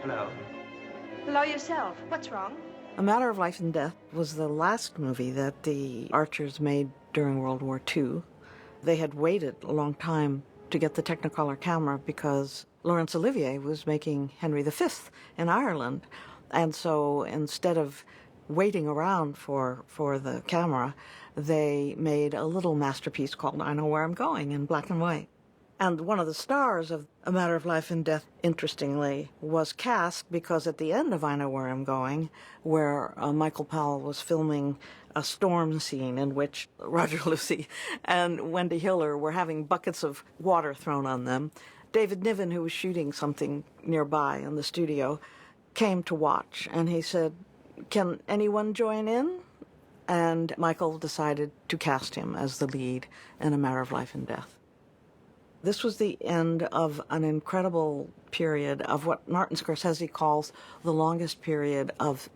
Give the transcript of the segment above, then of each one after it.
Hello. Hello yourself. What's wrong? A Matter of Life and Death was the last movie that the Archers made during World War II. They had waited a long time to get the Technicolor camera because Laurence Olivier was making Henry V in Ireland. And so instead of waiting around for the camera, they made a little masterpiece called I Know Where I'm Going in black and white. And one of the stars of A Matter of Life and Death, interestingly, was cast because at the end of I Know Where I'm Going, where Michael Powell was filming a storm scene in which Roger Lucey and Wendy Hiller were having buckets of water thrown on them, David Niven, who was shooting something nearby in the studio, came to watch. And he said, "Can anyone join in?" And Michael decided to cast him as the lead in A Matter of Life and Death. This was the end of an incredible period of what Martin Scorsese calls the longest period of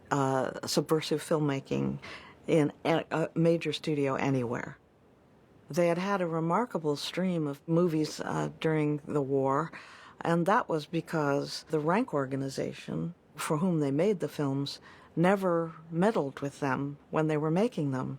subversive filmmaking in a major studio anywhere. They had had a remarkable stream of movies during the war, and that was because the rank organization for whom they made the films never meddled with them when they were making them.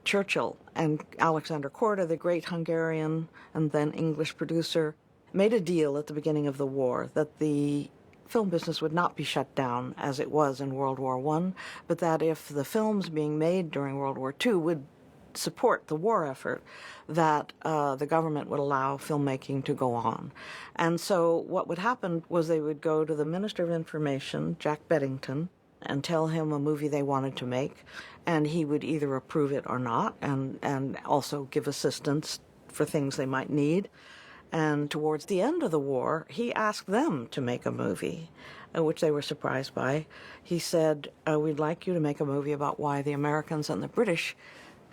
Churchill and Alexander Korda, the great Hungarian and then English producer, made a deal at the beginning of the war that the film business would not be shut down as it was in World War I, but that if the films being made during World War II would support the war effort, that the government would allow filmmaking to go on. And so what would happen was they would go to the Minister of Information, Jack Beddington, and tell him a movie they wanted to make, and he would either approve it or not, and also give assistance for things they might need. And towards the end of the war, he asked them to make a movie, which they were surprised by. He said, "We'd like you to make a movie about why the Americans and the British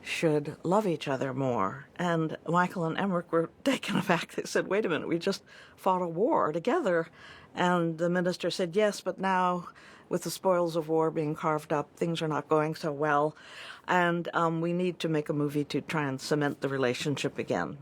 should love each other more." And Michael and Emmerich were taken aback. They said, "Wait a minute, we just fought a war together." And the minister said, "Yes, but now with the spoils of war being carved up, things are not going so well, and we need to make a movie to try and cement the relationship again."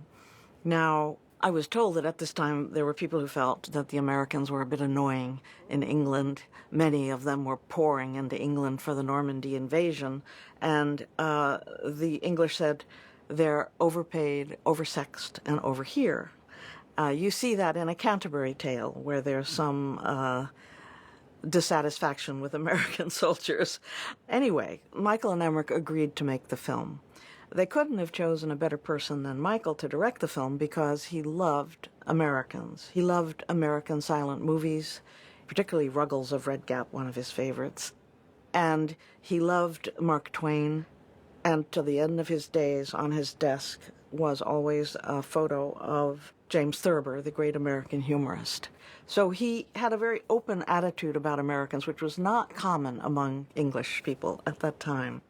Now, I was told that at this time there were people who felt that the Americans were a bit annoying in England. Many of them were pouring into England for the Normandy invasion, and the English said they're overpaid, oversexed, and over here. You see that in A Canterbury Tale, where there's some dissatisfaction with American soldiers. Anyway, Michael and Emmerich agreed to make the film. They couldn't have chosen a better person than Michael to direct the film because he loved Americans. He loved American silent movies, particularly Ruggles of Red Gap, one of his favorites. And he loved Mark Twain, and to the end of his days on his desk was always a photo of James Thurber, the great American humorist. So he had a very open attitude about Americans, which was not common among English people at that time.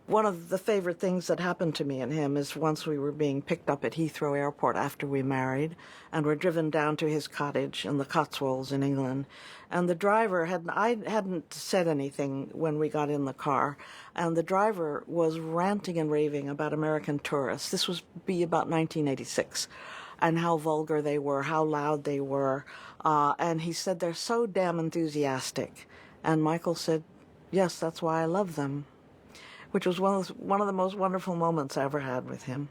One of the favorite things that happened to me and him is once we were being picked up at Heathrow Airport after we married and were driven down to his cottage in the Cotswolds in England. And the driver I hadn't said anything when we got in the car, and the driver was ranting and raving about American tourists. This was about 1986. And how vulgar they were, how loud they were. And he said, "They're so damn enthusiastic." And Michael said, "Yes, that's why I love them," which was one of the most wonderful moments I ever had with him.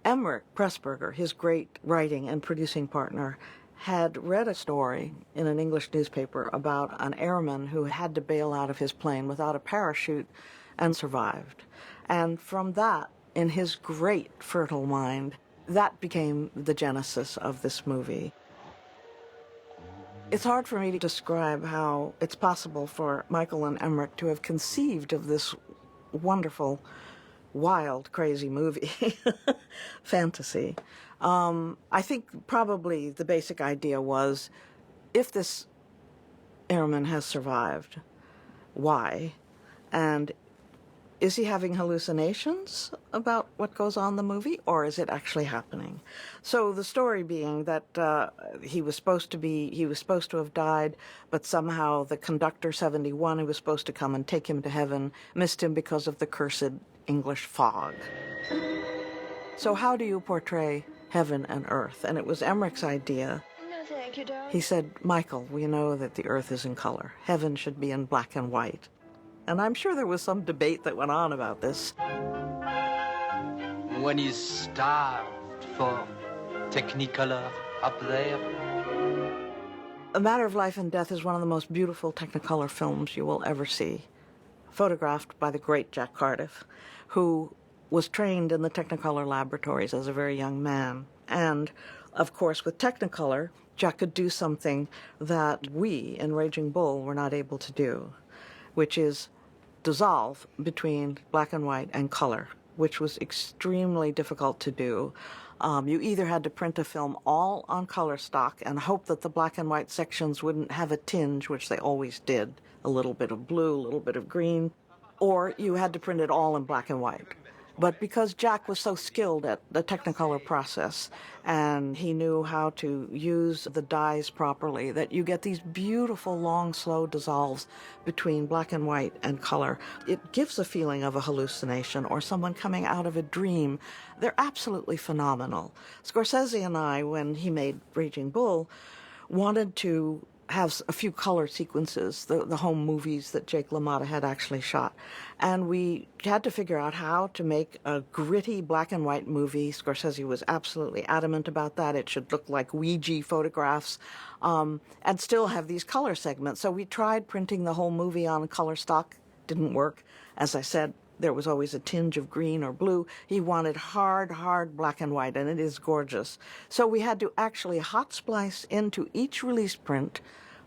Emmerich Pressburger, his great writing and producing partner, had read a story in an English newspaper about an airman who had to bail out of his plane without a parachute and survived. And from that, in his great fertile mind, that became the genesis of this movie. It's hard for me to describe how it's possible for Michael and Emmerich to have conceived of this wonderful, wild, crazy movie, fantasy. I think probably the basic idea was, if this airman has survived, why? And is he having hallucinations about what goes on in the movie, or is it actually happening? So the story being that he was supposed to have died, but somehow the conductor 71, who was supposed to come and take him to heaven, missed him because of the cursed English fog. So how do you portray heaven and earth. And it was Emmerich's idea. No, thank you, darling. He said, Michael, we know that the earth is in color. Heaven should be in black and white. And I'm sure there was some debate that went on about this. When he's starved for Technicolor up there. A Matter of Life and Death is one of the most beautiful Technicolor films you will ever see, photographed by the great Jack Cardiff, who was trained in the Technicolor laboratories as a very young man. And, of course, with Technicolor, Jack could do something that we in Raging Bull were not able to do, which is dissolve between black and white and color, which was extremely difficult to do. You either had to print a film all on color stock and hope that the black and white sections wouldn't have a tinge, which they always did, a little bit of blue, a little bit of green, or you had to print it all in black and white. But because Jack was so skilled at the Technicolor process and he knew how to use the dyes properly, that you get these beautiful, long, slow dissolves between black and white and color. It gives a feeling of a hallucination or someone coming out of a dream. They're absolutely phenomenal. Scorsese and I, when he made Raging Bull, wanted to have a few color sequences, the home movies that Jake LaMotta had actually shot. And we had to figure out how to make a gritty black and white movie. Scorsese was absolutely adamant about that. It should look like Ouija photographs and still have these color segments. So we tried printing the whole movie on color stock. Didn't work. As I said, there was always a tinge of green or blue. He wanted hard black and white, and it is gorgeous. So we had to actually hot splice into each release print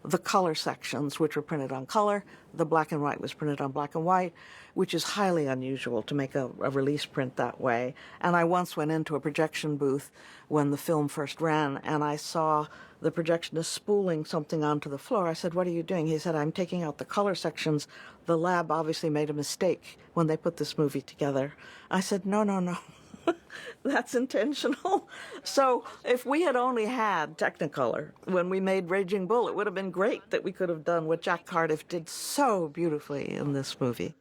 the color sections, which were printed on color. The black and white was printed on black and white, which is highly unusual to make a release print that way. And I once went into a projection booth when the film first ran, and I saw the projectionist spooling something onto the floor. I said, "What are you doing?" He said, "I'm taking out the color sections. The lab obviously made a mistake when they put this movie together." I said, no. That's intentional. So if we had only had Technicolor when we made Raging Bull, it would have been great that we could have done what Jack Cardiff did so beautifully in this movie.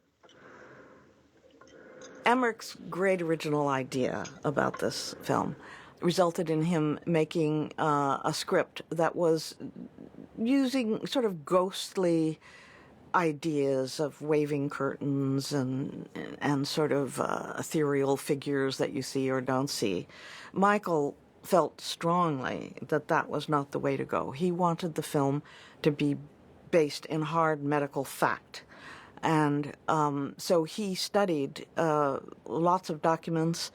Emmerich's great original idea about this film resulted in him making a script that was using sort of ghostly ideas of waving curtains and sort of ethereal figures that you see or don't see. Michael felt strongly that that was not the way to go. He wanted the film to be based in hard medical fact. And so he studied lots of documents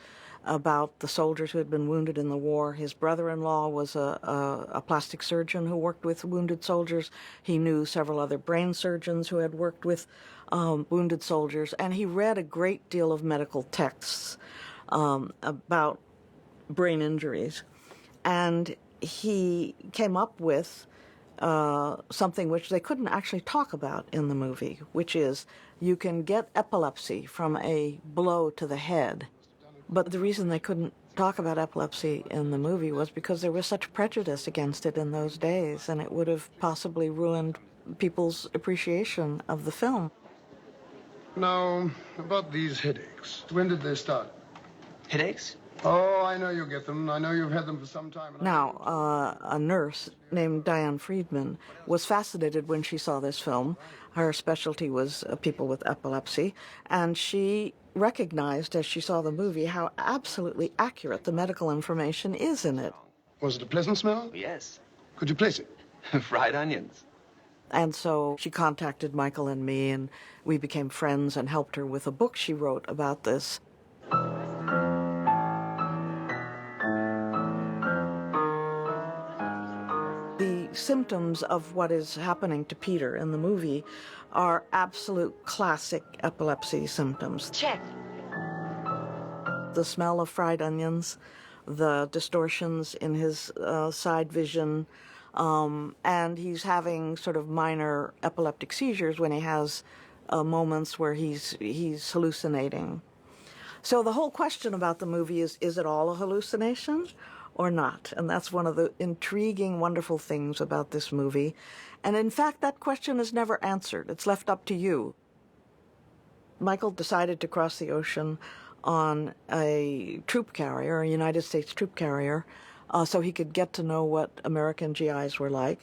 about the soldiers who had been wounded in the war. His brother-in-law was a plastic surgeon who worked with wounded soldiers. He knew several other brain surgeons who had worked with wounded soldiers. And he read a great deal of medical texts about brain injuries. And he came up with something which they couldn't actually talk about in the movie, which is you can get epilepsy from a blow to the head. But the reason they couldn't talk about epilepsy in the movie was because there was such prejudice against it in those days, and it would have possibly ruined people's appreciation of the film. Now, about these headaches. When did they start? Headaches? Oh, I know you get them. I know you've had them for some time. Now, a nurse named Diane Friedman was fascinated when she saw this film. Her specialty was people with epilepsy, and she recognized as she saw the movie how absolutely accurate the medical information is in it. Was it a pleasant smell? Yes. Could you place it? Fried onions. And so she contacted Michael and me, and we became friends and helped her with a book she wrote about this. The symptoms of what is happening to Peter in the movie are absolute classic epilepsy symptoms. Check. The smell of fried onions, the distortions in his side vision, and he's having sort of minor epileptic seizures when he has moments where he's hallucinating. So the whole question about the movie is it all a hallucination or not? And that's one of the intriguing, wonderful things about this movie. And in fact, that question is never answered. It's left up to you. Michael decided to cross the ocean on a troop carrier, a United States troop carrier, so he could get to know what American GIs were like.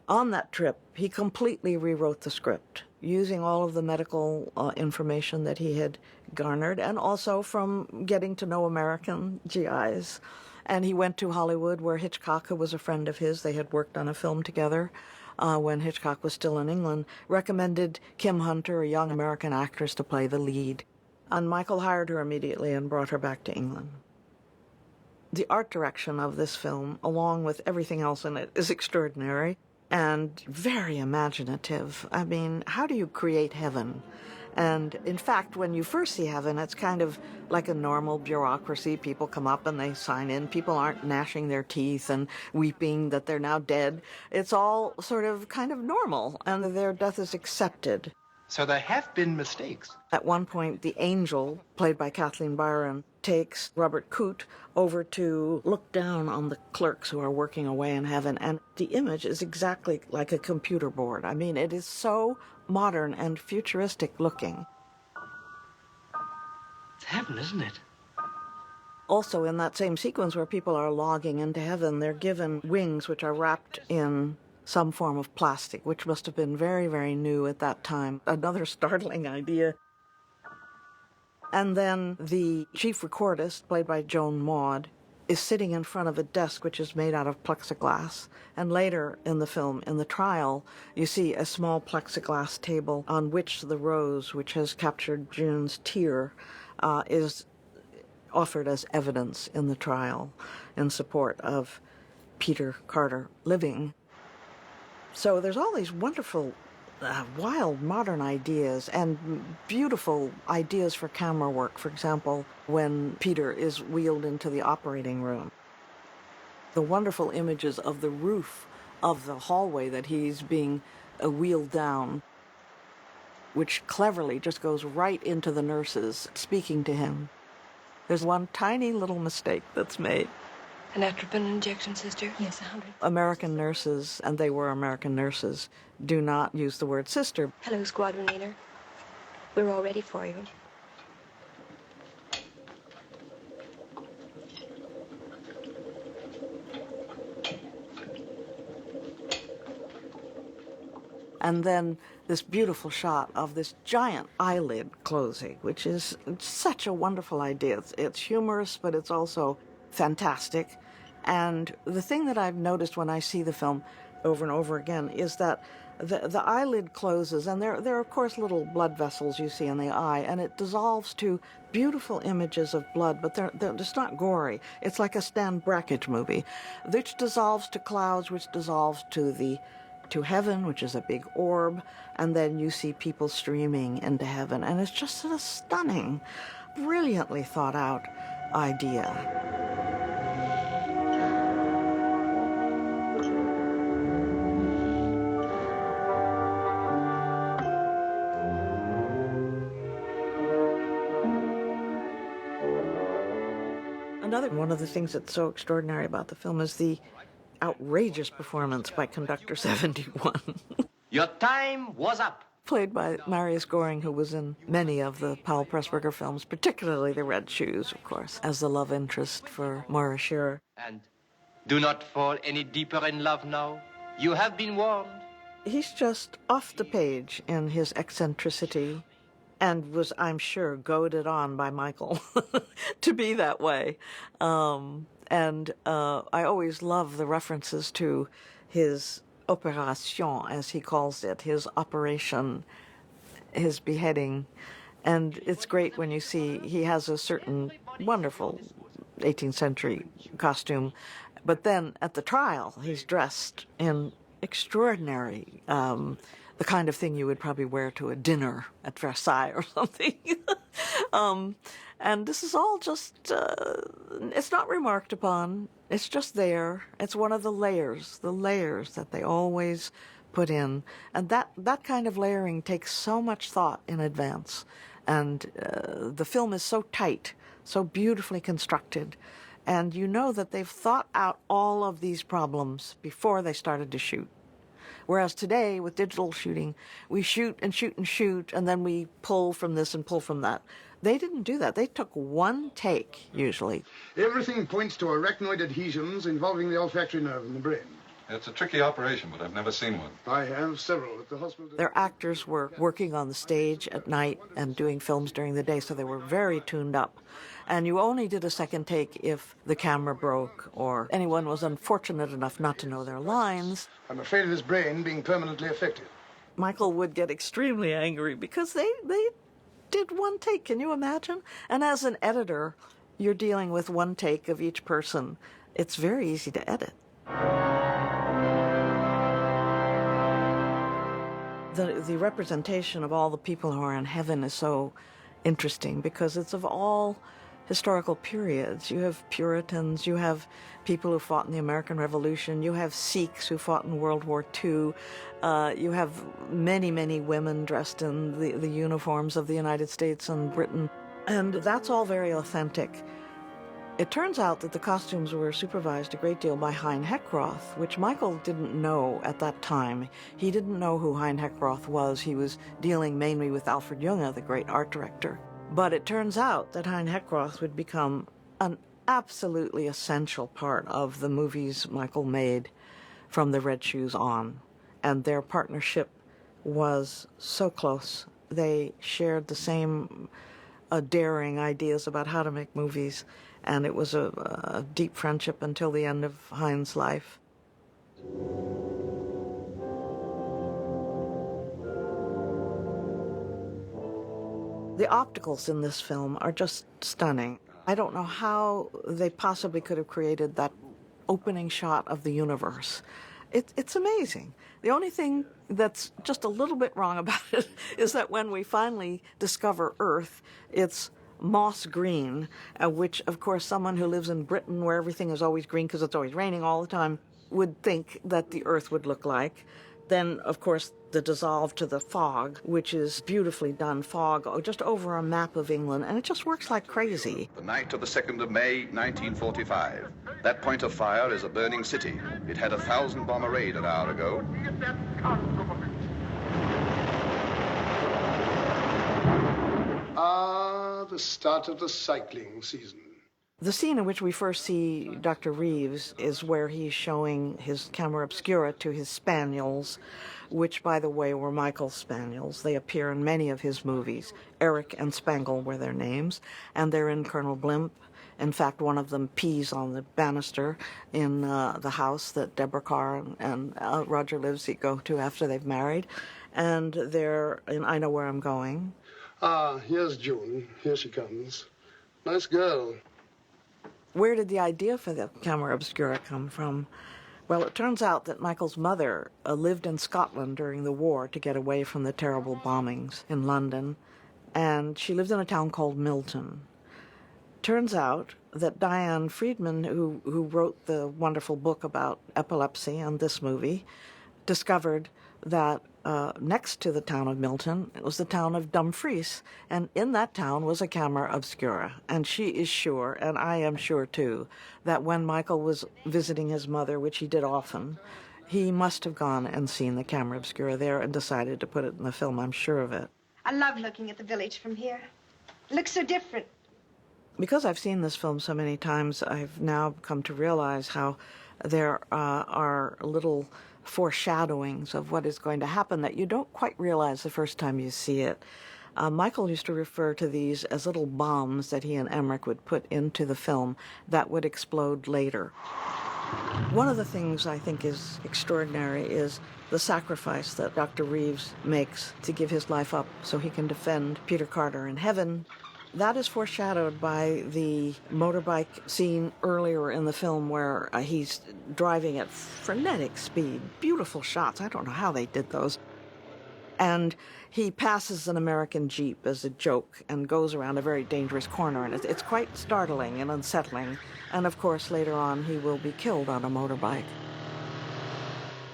On that trip, he completely rewrote the script, using all of the medical information that he had garnered, and also from getting to know American GIs. And he went to Hollywood, where Hitchcock, who was a friend of his, they had worked on a film together when Hitchcock was still in England, recommended Kim Hunter, a young American actress, to play the lead. And Michael hired her immediately and brought her back to England. The art direction of this film, along with everything else in it, is extraordinary and very imaginative. I mean, how do you create heaven? And in fact, when you first see heaven, it's kind of like a normal bureaucracy. People come up and they sign in. People aren't gnashing their teeth and weeping that they're now dead. It's all sort of kind of normal, and their death is accepted. So there have been mistakes. At one point, the angel, played by Kathleen Byron, takes Robert Coote over to look down on the clerks who are working away in heaven, and the image is exactly like a computer board. I mean, it is so modern and futuristic looking. It's heaven, isn't it? Also, in that same sequence where people are logging into heaven, they're given wings which are wrapped in some form of plastic, which must have been very, very new at that time. Another startling idea. And then the chief recordist, played by Joan Maud, is sitting in front of a desk which is made out of plexiglass. And later in the film, in the trial, you see a small plexiglass table on which the rose, which has captured June's tear, is offered as evidence in the trial in support of Peter Carter living. So there's all these wonderful, wild modern ideas and beautiful ideas for camera work. For example, when Peter is wheeled into the operating room. The wonderful images of the roof of the hallway that he's being wheeled down, which cleverly just goes right into the nurses speaking to him. There's one tiny little mistake that's made. An atropine injection, sister? Yes, 100. American nurses, and they were American nurses, do not use the word sister. Hello, squadron leader. We're all ready for you. And then this beautiful shot of this giant eyelid closing, which is such a wonderful idea. It's humorous, but it's also fantastic. And the thing that I've noticed when I see the film over and over again is that the eyelid closes, and there are, of course, little blood vessels you see in the eye, and it dissolves to beautiful images of blood, but they're just not gory. It's like a Stan Brakhage movie, which dissolves to clouds, which dissolves to heaven, which is a big orb, and then you see people streaming into heaven, and it's just a stunning, brilliantly thought out idea. Another one of the things that's so extraordinary about the film is the outrageous performance by Conductor 71. Your time was up. Played by Marius Goring, who was in many of the Powell Pressburger films, particularly The Red Shoes, of course, as the love interest for Moira Shearer. And do not fall any deeper in love now. You have been warned. He's just off the page in his eccentricity, and was, I'm sure, goaded on by Michael to be that way. And I always love the references to his opération, as he calls it, his operation, his beheading. And it's great when you see he has a certain wonderful 18th century costume, but then at the trial he's dressed in extraordinary, the kind of thing you would probably wear to a dinner at Versailles or something. And this is all just, it's not remarked upon. It's just there. It's one of the layers that they always put in. And that kind of layering takes so much thought in advance. And the film is so tight, so beautifully constructed. And you know that they've thought out all of these problems before they started to shoot. Whereas today, with digital shooting, we shoot and shoot and shoot, and then we pull from this and pull from that. They didn't do that. They took one take, usually. Everything points to arachnoid adhesions involving the olfactory nerve in the brain. It's a tricky operation, but I've never seen one. I have several at the hospital. Their actors were working on the stage at night and doing films during the day, so they were very tuned up. And you only did a second take if the camera broke or anyone was unfortunate enough not to know their lines. I'm afraid of his brain being permanently affected. Michael would get extremely angry because they did one take. Can you imagine? And as an editor, you're dealing with one take of each person. It's very easy to edit. The representation of all the people who are in heaven is so interesting because it's of all historical periods. You have Puritans, you have people who fought in the American Revolution, you have Sikhs who fought in World War II, you have many, many women dressed in the uniforms of the United States and Britain, and that's all very authentic. It turns out that the costumes were supervised a great deal by Hein Heckroth, which Michael didn't know at that time. He didn't know who Hein Heckroth was. He was dealing mainly with Alfred Junge, the great art director. But it turns out that Hein Heckroth would become an absolutely essential part of the movies Michael made from the Red Shoes on. And their partnership was so close. They shared the same daring ideas about how to make movies. And it was a deep friendship until the end of Hein's life. The opticals in this film are just stunning. I don't know how they possibly could have created that opening shot of the universe. It's amazing. The only thing that's just a little bit wrong about it is that when we finally discover Earth, it's moss green, which, of course, someone who lives in Britain where everything is always green because it's always raining all the time would think that the Earth would look like. Then, of course, the dissolve to the fog, which is beautifully done fog just over a map of England, and it just works like crazy. The night of the 2nd of May, 1945. That point of fire is a burning city. It had a 1,000-bomber raid an hour ago. The start of the cycling season. The scene in which we first see Dr. Reeves is where he's showing his camera obscura to his spaniels, which, by the way, were Michael's spaniels. They appear in many of his movies. Eric and Spangle were their names, and they're in Colonel Blimp. In fact, one of them pees on the banister in the house that Deborah Carr and Roger Livesey go to after they've married. And they're in I Know Where I'm Going. Here's June. Here she comes. Nice girl. Where did the idea for the camera obscura come from? Well, it turns out that Michael's mother lived in Scotland during the war to get away from the terrible bombings in London, and she lived in a town called Milton. Turns out that Diane Friedman, who wrote the wonderful book about epilepsy and this movie, discovered that next to the town of Milton, it was the town of Dumfries, and in that town was a camera obscura. And she is sure, and I am sure too, that when Michael was visiting his mother, which he did often, he must have gone and seen the camera obscura there and decided to put it in the film. I'm sure of it. I love looking at the village from here. It looks so different. Because I've seen this film so many times, I've now come to realize how there are little foreshadowings of what is going to happen that you don't quite realize the first time you see it. Michael used to refer to these as little bombs that he and Emmerich would put into the film that would explode later. One of the things I think is extraordinary is the sacrifice that Dr. Reeves makes to give his life up so he can defend Peter Carter in heaven. That is foreshadowed by the motorbike scene earlier in the film where he's driving at frenetic speed. Beautiful shots. I don't know how they did those. And he passes an American Jeep as a joke and goes around a very dangerous corner. And it's quite startling and unsettling. And, of course, later on, he will be killed on a motorbike.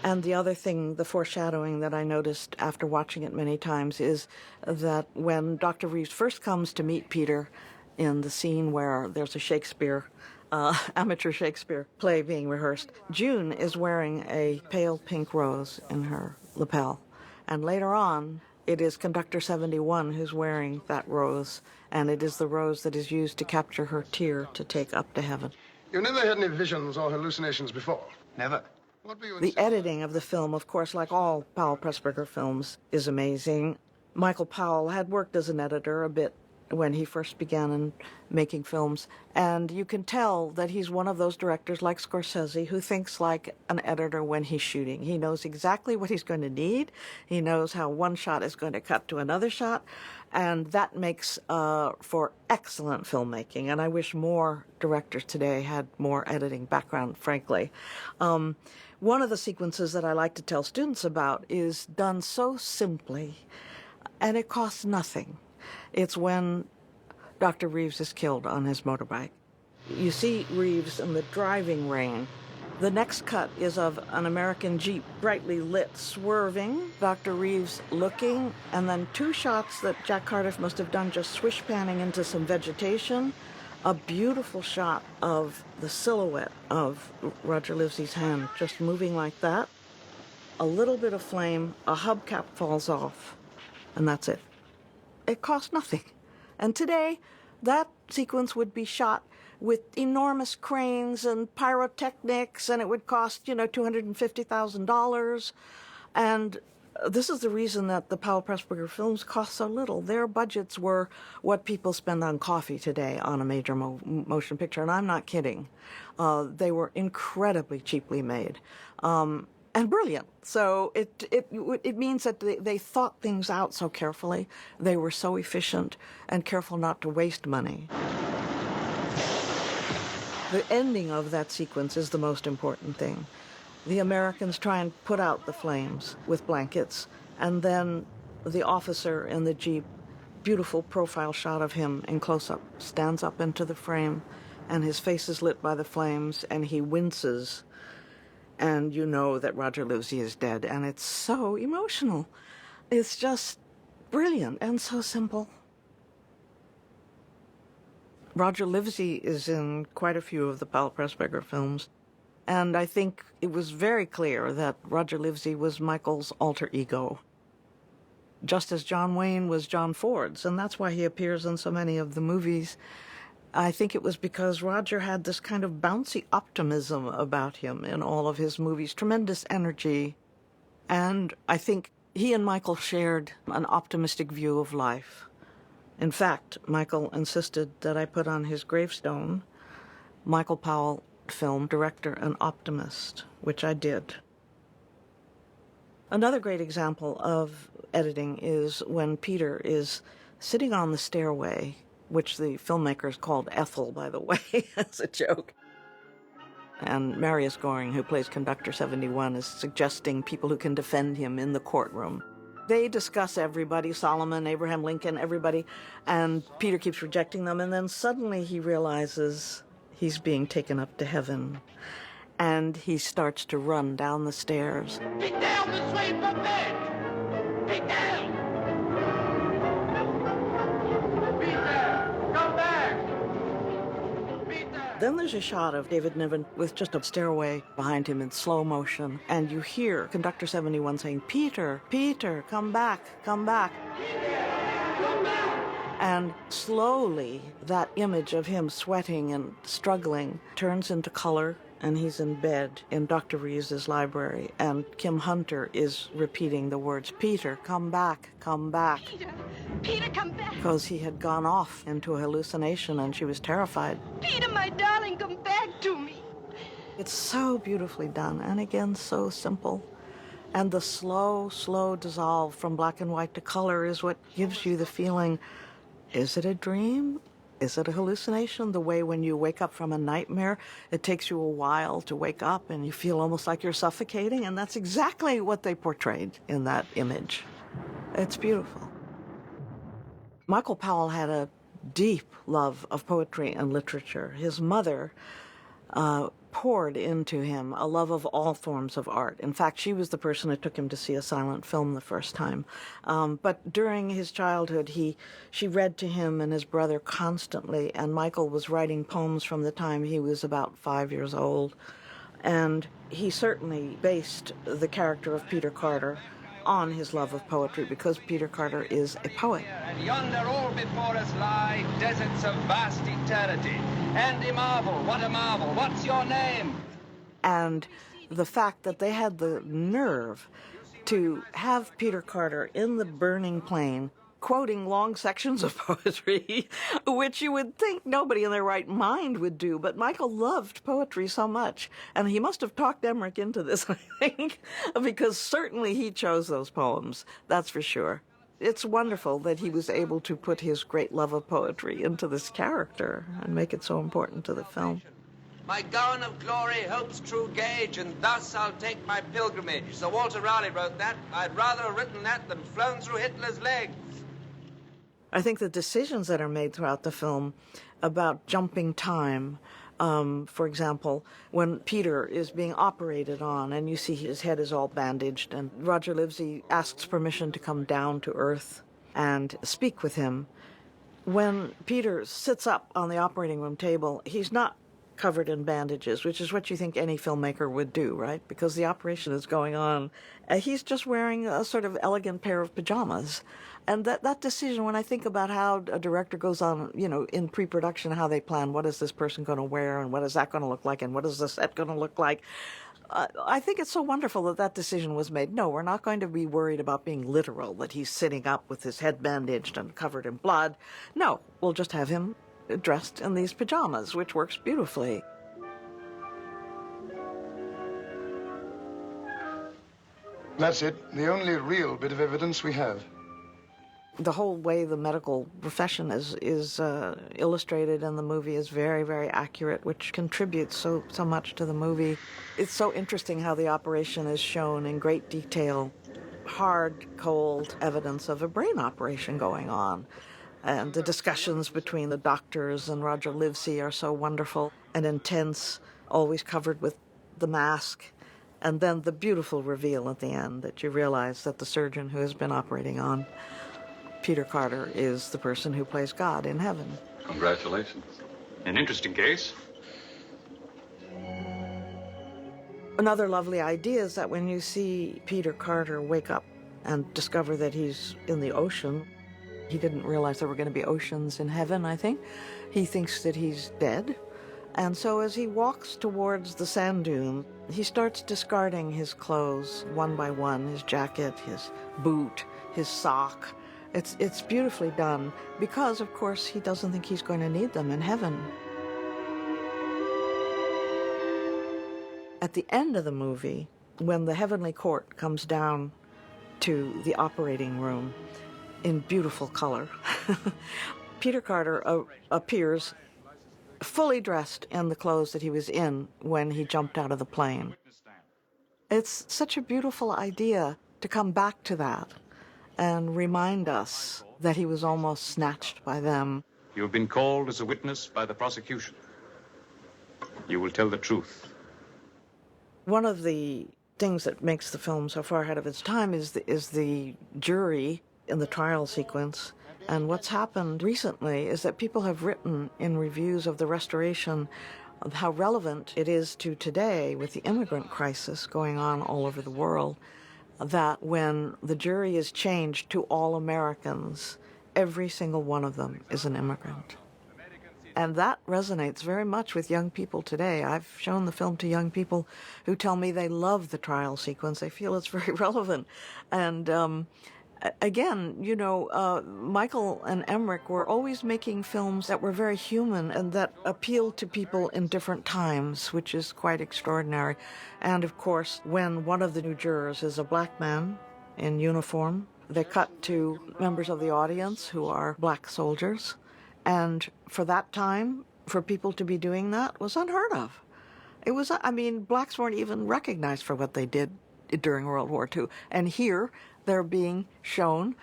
And the other thing, the foreshadowing that I noticed after watching it many times is that when Dr. Reeves first comes to meet Peter in the scene where there's a Shakespeare, amateur Shakespeare play being rehearsed, June is wearing a pale pink rose in her lapel. And later on, It is Conductor 71 who's wearing that rose, and it is the rose that is used to capture her tear to take up to heaven. You never had any visions or hallucinations before? Never. What were you The editing of the film, of course, like all Powell Pressburger films, is amazing. Michael Powell had worked as an editor a bit when he first began in making films, and you can tell that he's one of those directors like Scorsese who thinks like an editor when he's shooting. He knows exactly what he's going to need. He knows how one shot is going to cut to another shot, and that makes for excellent filmmaking. And I wish more directors today had more editing background, frankly. One of the sequences that I like to tell students about is done so simply, and it costs nothing. It's when Dr. Reeves is killed on his motorbike. You see Reeves in the driving rain. The next cut is of an American Jeep, brightly lit, swerving, Dr. Reeves looking, and then two shots that Jack Cardiff must have done just swish panning into some vegetation. A beautiful shot of the silhouette of Roger Livesey's hand just moving like that. A little bit of flame, a hubcap falls off, and that's it. It cost nothing. And today, that sequence would be shot with enormous cranes and pyrotechnics, and it would cost, $250,000. And this is the reason that the Powell Pressburger films cost so little. Their budgets were what people spend on coffee today on a major motion picture, and I'm not kidding. They were incredibly cheaply made. And brilliant. So it means that they thought things out so carefully. They were so efficient and careful not to waste money. The ending of that sequence is the most important thing. The Americans try and put out the flames with blankets, and then the officer in the Jeep, beautiful profile shot of him in close-up, stands up into the frame, and his face is lit by the flames, and he winces. And you know that Roger Livesey is dead, and it's so emotional. It's just brilliant and so simple. Roger Livesey is in quite a few of the Powell Pressburger films, and I think it was very clear that Roger Livesey was Michael's alter ego, just as John Wayne was John Ford's, and that's why he appears in so many of the movies. I think it was because Roger had this kind of bouncy optimism about him in all of his movies, tremendous energy. And I think he and Michael shared an optimistic view of life. In fact, Michael insisted that I put on his gravestone, Michael Powell, film director and optimist, which I did. Another great example of editing is when Peter is sitting on the stairway, which the filmmakers called Ethel, by the way, as a joke. And Marius Goring, who plays Conductor 71, is suggesting people who can defend him in the courtroom. They discuss everybody, Solomon, Abraham Lincoln, everybody, and Peter keeps rejecting them, and then suddenly he realizes he's being taken up to heaven, and he starts to run down the stairs. Be down this way from there! Be down! Then there's a shot of David Niven with just a stairway behind him in slow motion, and you hear Conductor 71 saying, "Peter, Peter, come back, come back." Come back! And slowly, that image of him sweating and struggling turns into color, and he's in bed in Dr. Reeves's library, and Kim Hunter is repeating the words, "Peter, come back, come back." Peter, Peter, come back. Because he had gone off into a hallucination, and she was terrified. Peter, my darling, come back to me. It's so beautifully done, and again, so simple. And the slow, slow dissolve from black and white to color is what gives you the feeling, is it a dream? Is it a hallucination? The way when you wake up from a nightmare, it takes you a while to wake up and you feel almost like you're suffocating, and that's exactly what they portrayed in that image. It's beautiful. Michael Powell had a deep love of poetry and literature. His mother poured into him a love of all forms of art. In fact, she was the person who took him to see a silent film the first time. But during his childhood, she read to him and his brother constantly, and Michael was writing poems from the time he was about 5 years old. And he certainly based the character of Peter Carter on his love of poetry because Peter Carter is a poet. And yonder all before us lie deserts of vast eternity. And a marvel, what a marvel, what's your name? And the fact that they had the nerve to have Peter Carter in the burning plane quoting long sections of poetry, which you would think nobody in their right mind would do. But Michael loved poetry so much, and he must have talked Emmerich into this, I think, because certainly he chose those poems, that's for sure. It's wonderful that he was able to put his great love of poetry into this character and make it so important to the film. My gown of glory, hope's true gauge, and thus I'll take my pilgrimage. Sir Walter Raleigh wrote that. I'd rather have written that than flown through Hitler's legs. I think the decisions that are made throughout the film about jumping time, for example, when Peter is being operated on and you see his head is all bandaged and Roger Livesey asks permission to come down to Earth and speak with him. When Peter sits up on the operating room table, he's not covered in bandages, which is what you think any filmmaker would do, right? Because the operation is going on. He's just wearing a sort of elegant pair of pajamas. And that decision, when I think about how a director goes on, you know, in pre-production, how they plan, what is this person going to wear and what is that going to look like and what is the set going to look like, I think it's so wonderful that that decision was made. No, we're not going to be worried about being literal, that he's sitting up with his head bandaged and covered in blood. No, we'll just have him dressed in these pajamas, which works beautifully. That's it. The only real bit of evidence we have. The whole way the medical profession is illustrated in the movie is very, very accurate, which contributes so much to the movie. It's so interesting how the operation is shown in great detail. Hard, cold evidence of a brain operation going on. And the discussions between the doctors and Roger Livesey are so wonderful and intense, always covered with the mask. And then the beautiful reveal at the end that you realize that the surgeon who has been operating on Peter Carter is the person who plays God in heaven. Congratulations. An interesting case. Another lovely idea is that when you see Peter Carter wake up and discover that he's in the ocean, he didn't realize there were going to be oceans in heaven, I think. He thinks that he's dead. And so as he walks towards the sand dune, he starts discarding his clothes one by one, his jacket, his boot, his sock. It's beautifully done because, of course, he doesn't think he's going to need them in heaven. At the end of the movie, when the heavenly court comes down to the operating room in beautiful color, Peter Carter appears fully dressed in the clothes that he was in when he jumped out of the plane. It's such a beautiful idea to come back to that and remind us that he was almost snatched by them. You have been called as a witness by the prosecution. You will tell the truth. One of the things that makes the film so far ahead of its time is the jury in the trial sequence. And what's happened recently is that people have written in reviews of the restoration of how relevant it is to today with the immigrant crisis going on all over the world, that when the jury is changed to all Americans, every single one of them is an immigrant. And that resonates very much with young people today. I've shown the film to young people who tell me they love the trial sequence. They feel it's very relevant. And again, you know, Michael and Emmerich were always making films that were very human and that appealed to people in different times, which is quite extraordinary. And of course, when one of the new jurors is a black man in uniform, they cut to members of the audience who are black soldiers. And for that time, for people to be doing that was unheard of. It was, I mean, blacks weren't even recognized for what they did during World War II. And here, they're being shown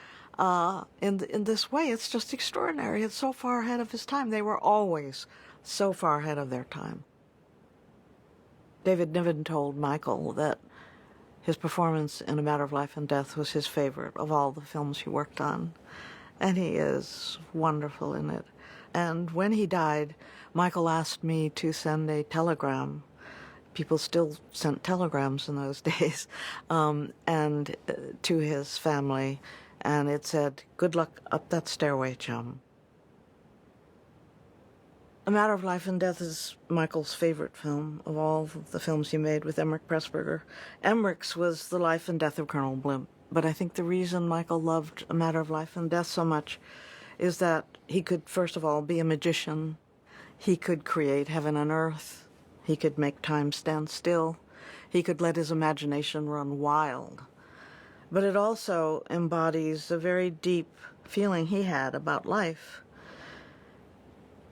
in this way. It's just extraordinary. It's so far ahead of his time. They were always so far ahead of their time. David Niven told Michael that his performance in A Matter of Life and Death was his favorite of all the films he worked on. And he is wonderful in it. And when he died, Michael asked me to send a telegram People still sent telegrams in those days, and to his family, and it said, "Good luck up that stairway, chum." A Matter of Life and Death is Michael's favorite film of all the films he made with Emmerich Pressburger. Emmerich's was the life and death of Colonel Blimp, but I think the reason Michael loved A Matter of Life and Death so much is that he could, first of all, be a magician. He could create heaven and earth. He could make time stand still. He could let his imagination run wild. But it also embodies a very deep feeling he had about life,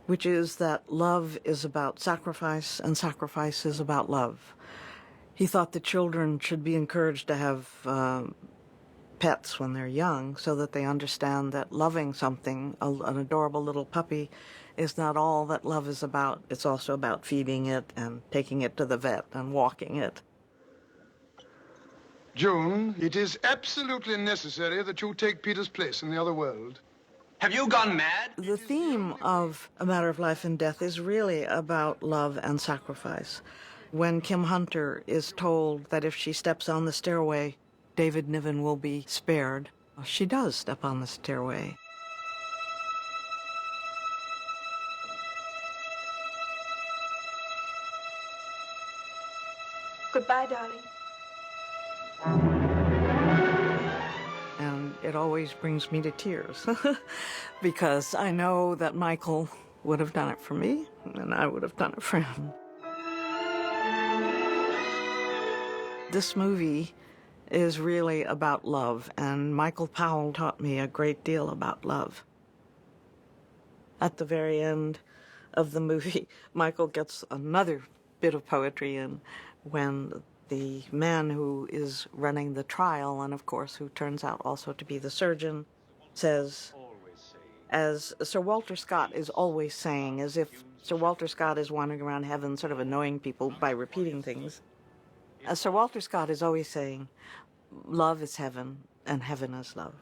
which is that love is about sacrifice and sacrifice is about love. He thought the children should be encouraged to have pets when they're young so that they understand that loving something, an adorable little puppy, is not all that love is about. It's also about feeding it and taking it to the vet and walking it. June, it is absolutely necessary that you take Peter's place in the other world. Have you gone mad? The theme of A Matter of Life and Death is really about love and sacrifice. When Kim Hunter is told that if she steps on the stairway, David Niven will be spared, she does step on the stairway. Goodbye, darling. And it always brings me to tears because I know that Michael would have done it for me and I would have done it for him. This movie is really about love, and Michael Powell taught me a great deal about love. At the very end of the movie, Michael gets another bit of poetry in when the man who is running the trial, and of course who turns out also to be the surgeon, says, as Sir Walter Scott is always saying, as if Sir Walter Scott is wandering around heaven sort of annoying people by repeating things. As Sir Walter Scott is always saying, love is heaven and heaven is love.